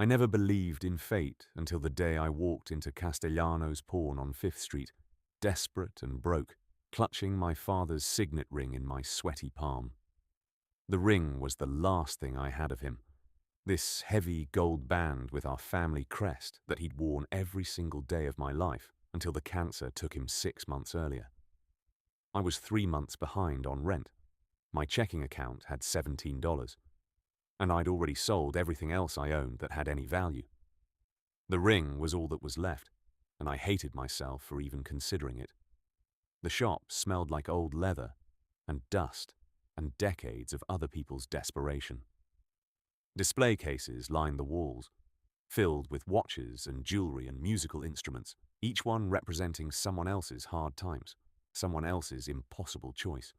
I never believed in fate until the day I walked into Castellano's pawn on 5th Street, desperate and broke, clutching my father's signet ring in my sweaty palm. The ring was the last thing I had of him, this heavy gold band with our family crest that he'd worn every single day of my life until the cancer took him 6 months earlier. I was 3 months behind on rent. My checking account had $17, and I'd already sold everything else I owned that had any value. The ring was all that was left, and I hated myself for even considering it. The shop smelled like old leather and dust and decades of other people's desperation. Display cases lined the walls, filled with watches and jewelry and musical instruments, each one representing someone else's hard times, someone else's impossible choice.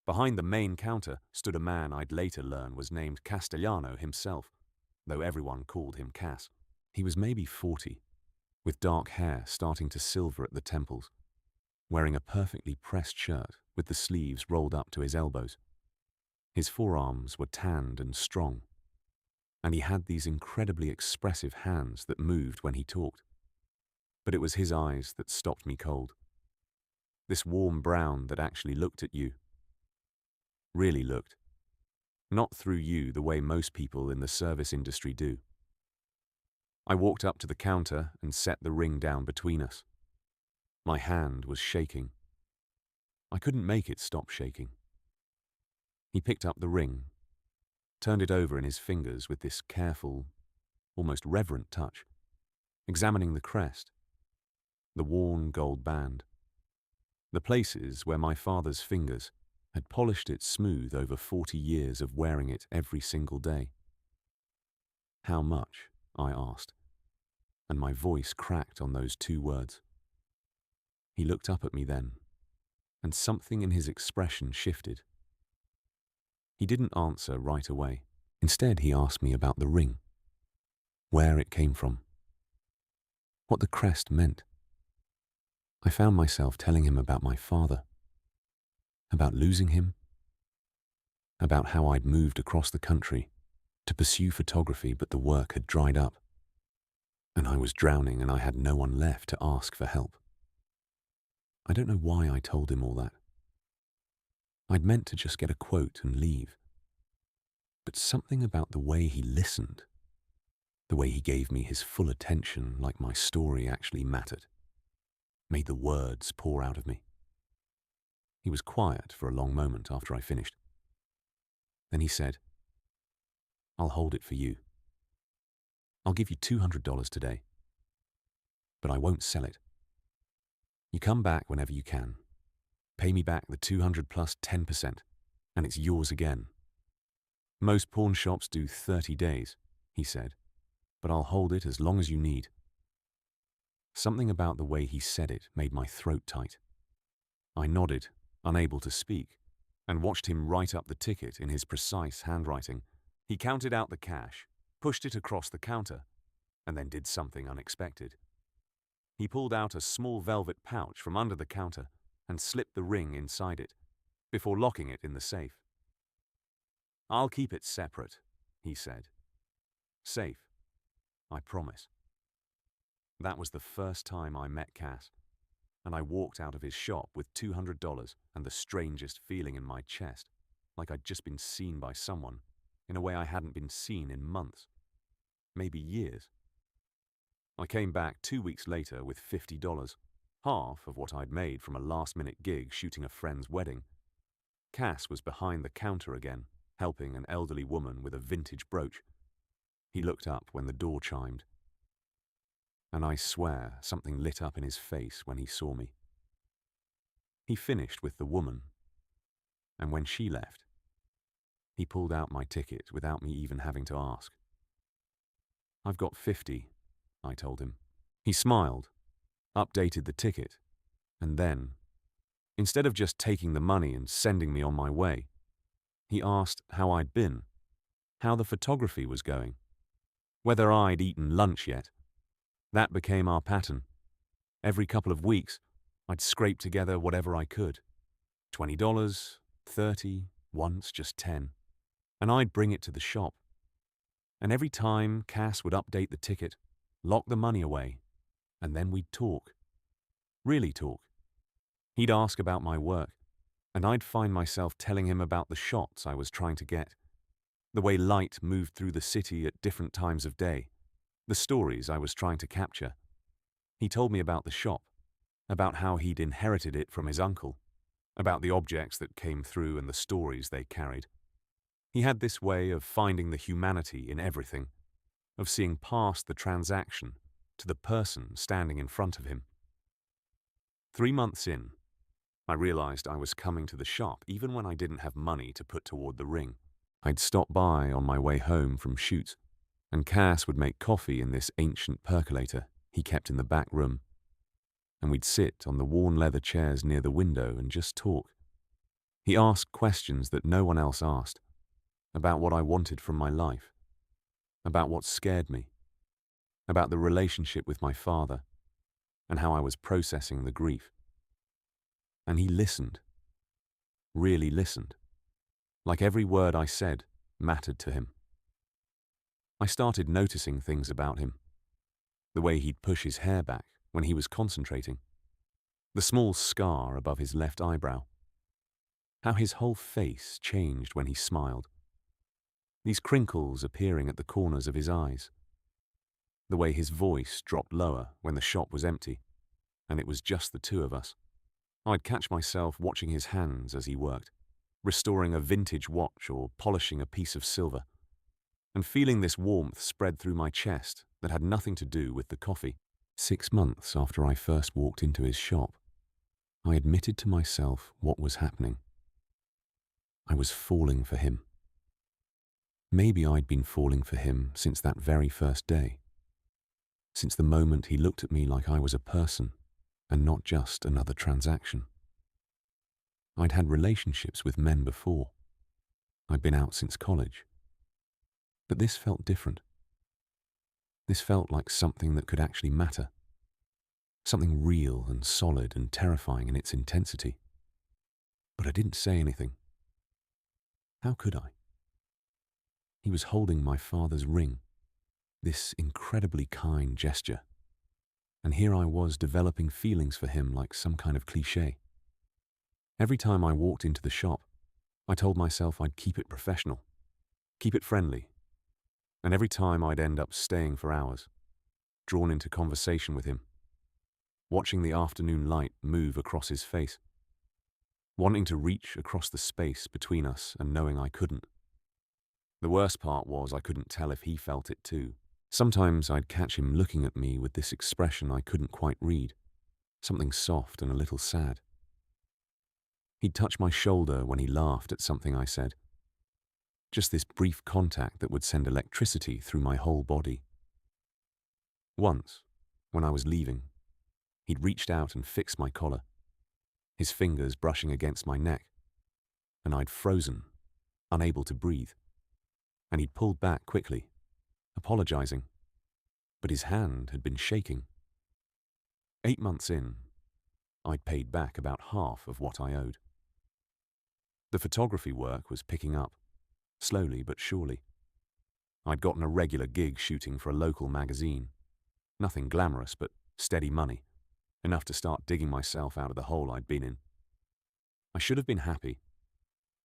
Behind the main counter stood a man I'd later learn was named Castellano himself, though everyone called him Cass. He was maybe 40, with dark hair starting to silver at the temples, wearing a perfectly pressed shirt with the sleeves rolled up to his elbows. His forearms were tanned and strong, and he had these incredibly expressive hands that moved when he talked. But it was his eyes that stopped me cold. This warm brown that actually looked at you. Really looked. Not through you the way most people in the service industry do. I walked up to the counter and set the ring down between us. My hand was shaking. I couldn't make it stop shaking. He picked up the ring, turned it over in his fingers with this careful, almost reverent touch, examining the crest, the worn gold band, the places where my father's fingers had polished it smooth over 40 years of wearing it every single day. How much? I asked, and my voice cracked on those 2 words. He looked up at me then, and something in his expression shifted. He didn't answer right away. Instead, he asked me about the ring, where it came from, what the crest meant. I found myself telling him about my father, about losing him, about how I'd moved across the country to pursue photography, but the work had dried up, and I was drowning and I had no one left to ask for help. I don't know why I told him all that. I'd meant to just get a quote and leave. But something about the way he listened, the way he gave me his full attention like my story actually mattered, made the words pour out of me. He was quiet for a long moment after I finished. Then he said, "I'll hold it for you. I'll give you $200 today, but I won't sell it. You come back whenever you can. Pay me back the 200 plus 10%, and it's yours again. Most pawn shops do 30 days, he said, but I'll hold it as long as you need." Something about the way he said it made my throat tight. I nodded, unable to speak, and watched him write up the ticket in his precise handwriting. He counted out the cash, pushed it across the counter, and then did something unexpected. He pulled out a small velvet pouch from under the counter and slipped the ring inside it, before locking it in the safe. "I'll keep it separate," he said. "Safe, I promise." That was the first time I met Cass, and I walked out of his shop with $200 and the strangest feeling in my chest, like I'd just been seen by someone in a way I hadn't been seen in months, maybe years. I came back 2 weeks later with $50, half of what I'd made from a last-minute gig shooting a friend's wedding. Cass was behind the counter again, helping an elderly woman with a vintage brooch. He looked up when the door chimed, and I swear something lit up in his face when he saw me. He finished with the woman, and when she left, he pulled out my ticket without me even having to ask. "I've got 50, I told him. He smiled, updated the ticket, and then, instead of just taking the money and sending me on my way, he asked how I'd been, how the photography was going, whether I'd eaten lunch yet. That became our pattern. Every couple of weeks, I'd scrape together whatever I could. $20, 30, once just 10. And I'd bring it to the shop. And every time, Cass would update the ticket, lock the money away, and then we'd talk. Really talk. He'd ask about my work, and I'd find myself telling him about the shots I was trying to get, the way light moved through the city at different times of day, the stories I was trying to capture. He told me about the shop, about how he'd inherited it from his uncle, about the objects that came through and the stories they carried. He had this way of finding the humanity in everything, of seeing past the transaction to the person standing in front of him. 3 months in, I realized I was coming to the shop even when I didn't have money to put toward the ring. I'd stop by on my way home from shoots, and Cass would make coffee in this ancient percolator he kept in the back room, and we'd sit on the worn leather chairs near the window and just talk. He asked questions that no one else asked, about what I wanted from my life, about what scared me, about the relationship with my father, and how I was processing the grief. And he listened, really listened, like every word I said mattered to him. I started noticing things about him, the way he'd push his hair back when he was concentrating, the small scar above his left eyebrow, how his whole face changed when he smiled, these crinkles appearing at the corners of his eyes, the way his voice dropped lower when the shop was empty, and it was just the two of us. I'd catch myself watching his hands as he worked, restoring a vintage watch or polishing a piece of silver, and feeling this warmth spread through my chest that had nothing to do with the coffee. 6 months after I first walked into his shop, I admitted to myself what was happening. I was falling for him. Maybe I'd been falling for him since that very first day, since the moment he looked at me like I was a person and not just another transaction. I'd had relationships with men before. I'd been out since college. But this felt different. This felt like something that could actually matter. Something real and solid and terrifying in its intensity. But I didn't say anything. How could I? He was holding my father's ring, this incredibly kind gesture. And here I was developing feelings for him like some kind of cliché. Every time I walked into the shop, I told myself I'd keep it professional, keep it friendly. And every time I'd end up staying for hours, drawn into conversation with him, watching the afternoon light move across his face, wanting to reach across the space between us and knowing I couldn't. The worst part was I couldn't tell if he felt it too. Sometimes I'd catch him looking at me with this expression I couldn't quite read, something soft and a little sad. He'd touch my shoulder when he laughed at something I said. Just this brief contact that would send electricity through my whole body. Once, when I was leaving, he'd reached out and fixed my collar, his fingers brushing against my neck, and I'd frozen, unable to breathe. And he'd pulled back quickly, apologizing, but his hand had been shaking. 8 months in, I'd paid back about half of what I owed. The photography work was picking up, slowly but surely. I'd gotten a regular gig shooting for a local magazine. Nothing glamorous, but steady money, enough to start digging myself out of the hole I'd been in. I should have been happy,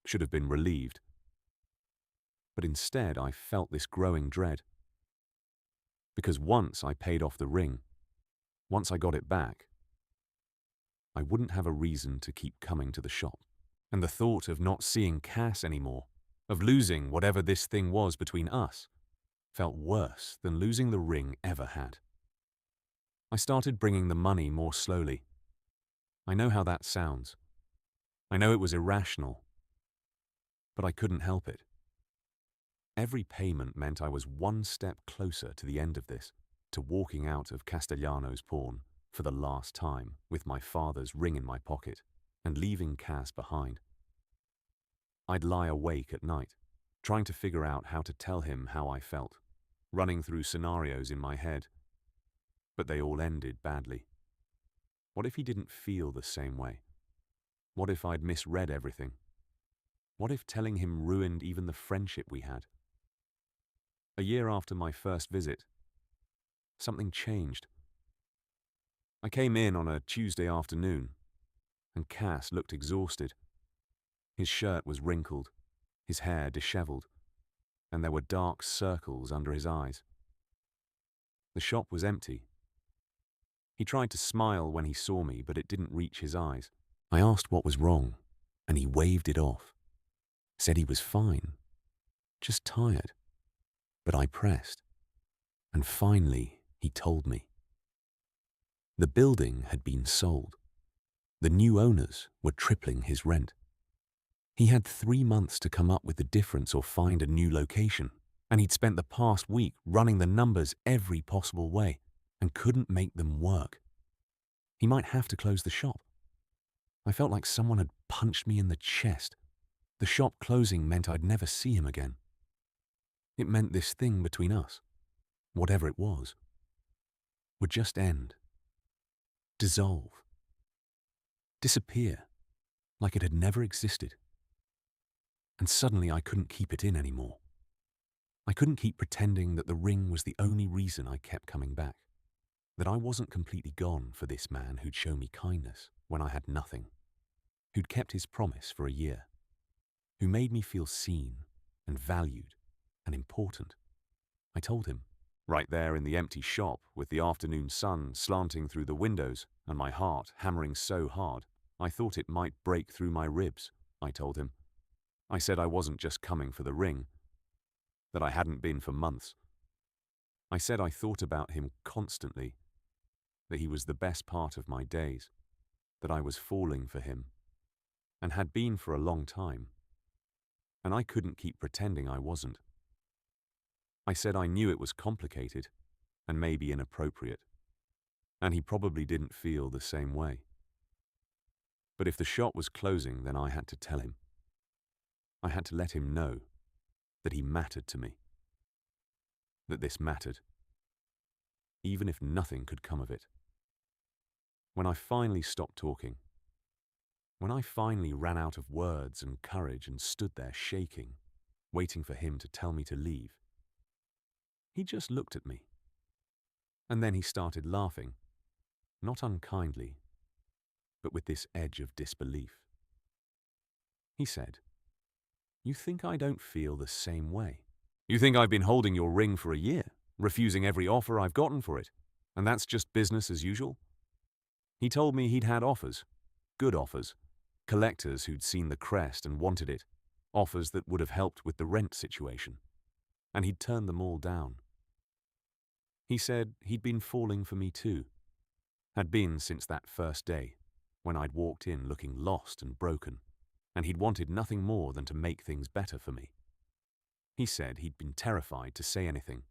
should have been relieved. But instead I felt this growing dread. Because once I paid off the ring, once I got it back, I wouldn't have a reason to keep coming to the shop. And the thought of not seeing Cass anymore, of losing whatever this thing was between us, felt worse than losing the ring ever had. I started bringing the money more slowly. I know how that sounds. I know it was irrational, but I couldn't help it. Every payment meant I was one step closer to the end of this, to walking out of Castellano's pawn for the last time with my father's ring in my pocket and leaving Cass behind. I'd lie awake at night, trying to figure out how to tell him how I felt, running through scenarios in my head, but they all ended badly. What if he didn't feel the same way? What if I'd misread everything? What if telling him ruined even the friendship we had? A year after my first visit, something changed. I came in on a Tuesday afternoon, and Cass looked exhausted. His shirt was wrinkled, his hair disheveled, and there were dark circles under his eyes. The shop was empty. He tried to smile when he saw me, but it didn't reach his eyes. I asked what was wrong, and he waved it off, said he was fine, just tired. But I pressed, and finally he told me. The building had been sold. The new owners were tripling his rent. He had 3 months to come up with the difference or find a new location, and he'd spent the past week running the numbers every possible way and couldn't make them work. He might have to close the shop. I felt like someone had punched me in the chest. The shop closing meant I'd never see him again. It meant this thing between us, whatever it was, would just end, dissolve, disappear like it had never existed. And suddenly I couldn't keep it in anymore. I couldn't keep pretending that the ring was the only reason I kept coming back, that I wasn't completely gone for this man who'd shown me kindness when I had nothing, who'd kept his promise for a year, who made me feel seen and valued and important. I told him, right there in the empty shop with the afternoon sun slanting through the windows and my heart hammering so hard I thought it might break through my ribs. I told him. I said I wasn't just coming for the ring, that I hadn't been for months. I said I thought about him constantly, that he was the best part of my days, that I was falling for him, and had been for a long time, and I couldn't keep pretending I wasn't. I said I knew it was complicated and maybe inappropriate, and he probably didn't feel the same way. But if the shop was closing, then I had to tell him. I had to let him know that he mattered to me, that this mattered, even if nothing could come of it. When I finally stopped talking, when I finally ran out of words and courage and stood there shaking, waiting for him to tell me to leave, he just looked at me. And then he started laughing, not unkindly, but with this edge of disbelief. He said, "You think I don't feel the same way? You think I've been holding your ring for a year, refusing every offer I've gotten for it, and that's just business as usual?" He told me he'd had offers, good offers, collectors who'd seen the crest and wanted it, offers that would have helped with the rent situation, and he'd turned them all down. He said he'd been falling for me too, had been since that first day when I'd walked in looking lost and broken, and he'd wanted nothing more than to make things better for me. He said he'd been terrified to say anything,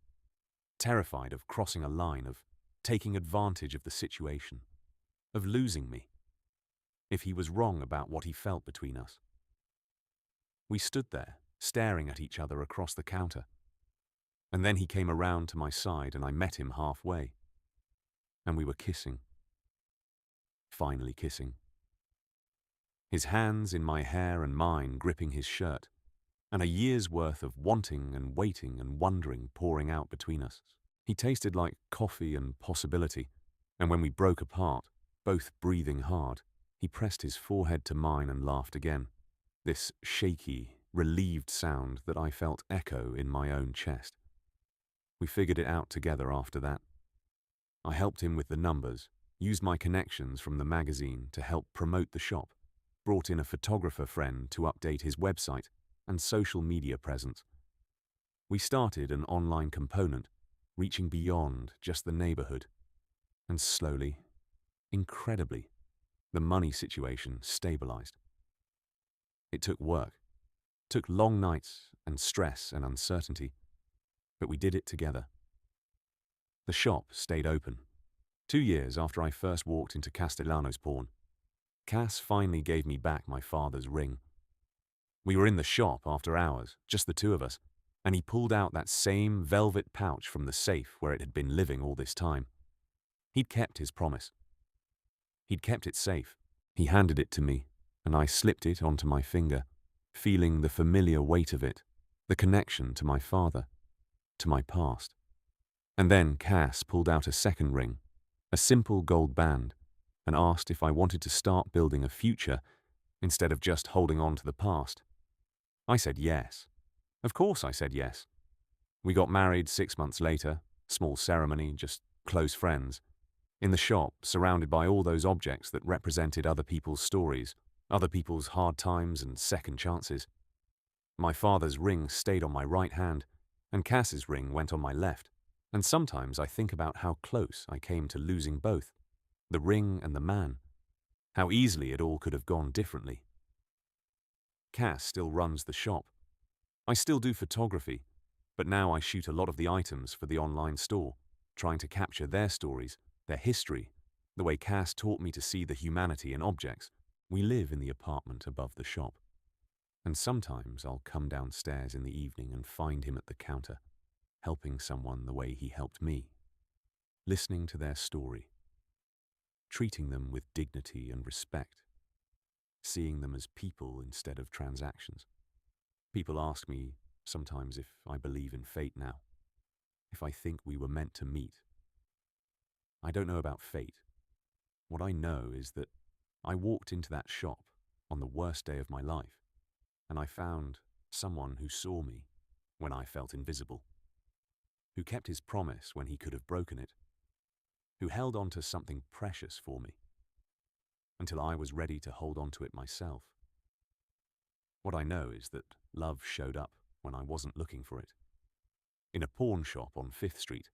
terrified of crossing a line, of taking advantage of the situation, of losing me, if he was wrong about what he felt between us. We stood there, staring at each other across the counter, and then he came around to my side and I met him halfway, and we were kissing, finally kissing. His hands in my hair and mine gripping his shirt, and a year's worth of wanting and waiting and wondering pouring out between us. He tasted like coffee and possibility, and when we broke apart, both breathing hard, he pressed his forehead to mine and laughed again, this shaky, relieved sound that I felt echo in my own chest. We figured it out together after that. I helped him with the numbers, used my connections from the magazine to help promote the shop, brought in a photographer friend to update his website and social media presence. We started an online component, reaching beyond just the neighborhood. And slowly, incredibly, the money situation stabilized. It took work, took long nights and stress and uncertainty, but we did it together. The shop stayed open. 2 years after I first walked into Castellano's pawn, Cass finally gave me back my father's ring. We were in the shop after hours, just the two of us, and he pulled out that same velvet pouch from the safe where it had been living all this time. He'd kept his promise. He'd kept it safe. He handed it to me, and I slipped it onto my finger, feeling the familiar weight of it, the connection to my father. to my past. And then Cass pulled out a second ring, a simple gold band, and asked if I wanted to start building a future instead of just holding on to the past. I said yes. Of course I said yes. We got married 6 months later, small ceremony, just close friends. In the shop, surrounded by all those objects that represented other people's stories, other people's hard times and second chances. My father's ring stayed on my right hand, and Cass's ring went on my left. And sometimes I think about how close I came to losing both, the ring and the man, how easily it all could have gone differently. Cass still runs the shop. I still do photography, but now I shoot a lot of the items for the online store, trying to capture their stories, their history, the way Cass taught me to see the humanity in objects. We live in the apartment above the shop, and sometimes I'll come downstairs in the evening and find him at the counter, helping someone the way he helped me, listening to their story, treating them with dignity and respect, seeing them as people instead of transactions. People ask me sometimes if I believe in fate now, if I think we were meant to meet. I don't know about fate. What I know is that I walked into that shop on the worst day of my life, and I found someone who saw me when I felt invisible, who kept his promise when he could have broken it, who held on to something precious for me until I was ready to hold on to it myself. What I know is that love showed up when I wasn't looking for it. In a pawn shop on 5th Street,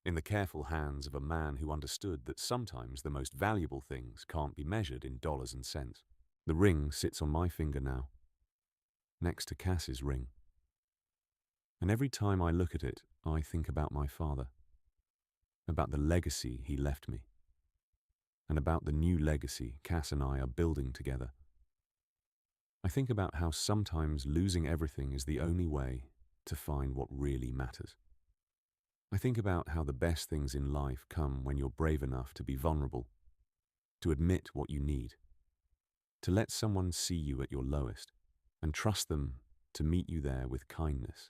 in the careful hands of a man who understood that sometimes the most valuable things can't be measured in dollars and cents. The ring sits on my finger now, next to Cass's ring. And every time I look at it, I think about my father, about the legacy he left me, and about the new legacy Cass and I are building together. I think about how sometimes losing everything is the only way to find what really matters. I think about how the best things in life come when you're brave enough to be vulnerable, to admit what you need, to let someone see you at your lowest, and trust them to meet you there with kindness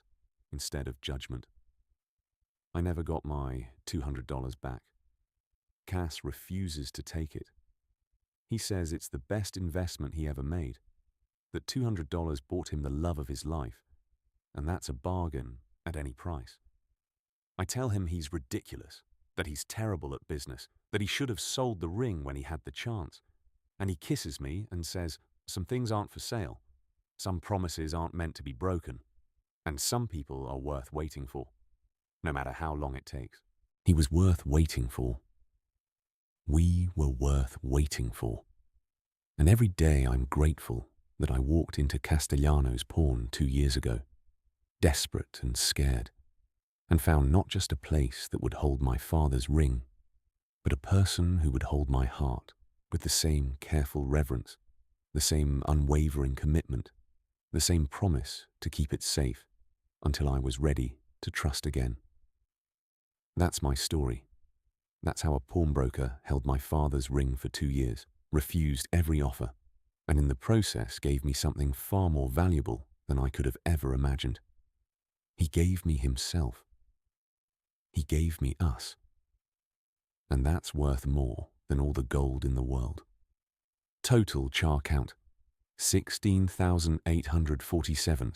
instead of judgment. I never got my $200 back. Cass refuses to take it. He says it's the best investment he ever made, that $200 bought him the love of his life, and that's a bargain at any price. I tell him he's ridiculous, that he's terrible at business, that he should have sold the ring when he had the chance. And he kisses me and says, some things aren't for sale, some promises aren't meant to be broken, and some people are worth waiting for, no matter how long it takes. He was worth waiting for. We were worth waiting for. And every day I'm grateful that I walked into Castellano's pawn 2 years ago, desperate and scared, and found not just a place that would hold my father's ring, but a person who would hold my heart with the same careful reverence, the same unwavering commitment, the same promise to keep it safe until I was ready to trust again. That's my story. That's how a pawnbroker held my father's ring for 2 years, refused every offer, and in the process gave me something far more valuable than I could have ever imagined. He gave me himself. He gave me us. And that's worth more than all the gold in the world. Total char count, 16,847.